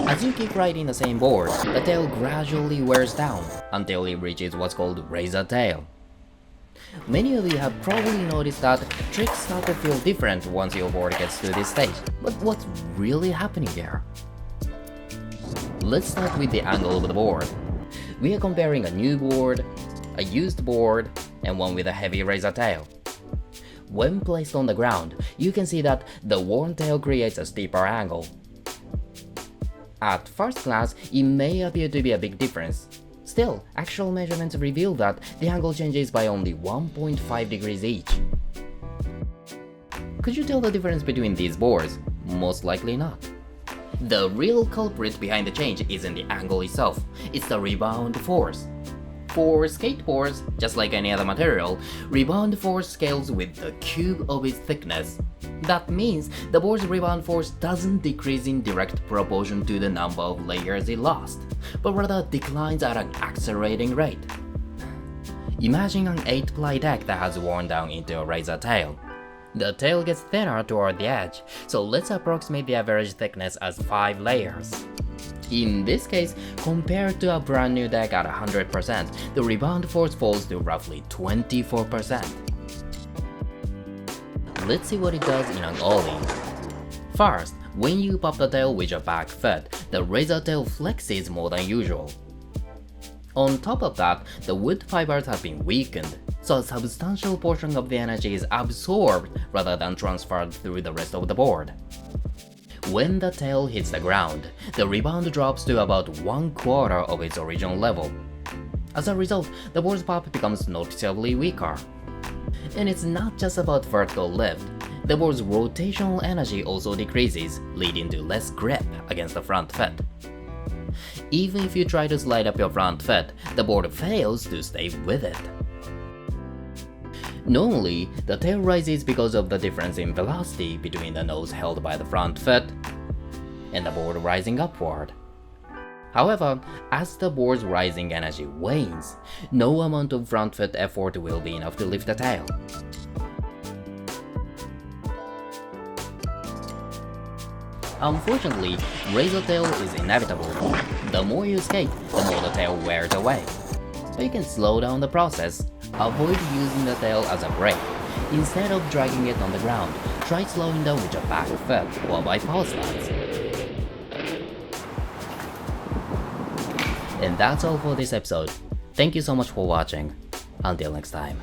As you keep riding the same board, the tail gradually wears down until it reaches what's called razor tail. Many of you have probably noticed that tricks start to feel different once your board gets to this stage, but what's really happening here? Let's start with the angle of the board. We are comparing a new board, a used board, and one with a heavy razor tail. When placed on the ground, you can see that the worn tail creates a steeper angle. At first glance, it may appear to be a big difference. Still, actual measurements reveal that the angle changes by only 1.5 degrees each. Could you tell the difference between these boards? Most likely not. The real culprit behind the change isn't the angle itself, it's the rebound force. For skateboards, just like any other material, rebound force scales with the cube of its thickness. That means the board's rebound force doesn't decrease in direct proportion to the number of layers it lost, but rather declines at an accelerating rate. Imagine an 8-ply deck that has worn down into a razor tail. The tail gets thinner toward the edge, so let's approximate the average thickness as 5 layers. In this case, compared to a brand new deck at 100%, the rebound force falls to roughly 24%. Let's see what it does in an ollie. First, when you pop the tail with your back foot, the razor tail flexes more than usual. On top of that, the wood fibers have been weakened, so a substantial portion of the energy is absorbed rather than transferred through the rest of the board. When the tail hits the ground, the rebound drops to about 1/4 of its original level. As a result, the board's pop becomes noticeably weaker. And it's not just about vertical lift. The board's rotational energy also decreases, leading to less grip against the front foot. Even if you try to slide up your front foot, the board fails to stay with it. Normally, the tail rises because of the difference in velocity between the nose held by the front foot and the board rising upward. However, as the board's rising energy wanes, no amount of front foot effort will be enough to lift the tail. Unfortunately, razor tail is inevitable. The more you skate, the more the tail wears away. But you can slow down the process. Avoid using the tail as a brake. Instead of dragging it on the ground, try slowing down with your back foot or by power slides. And that's all for this episode. Thank you so much for watching. Until next time.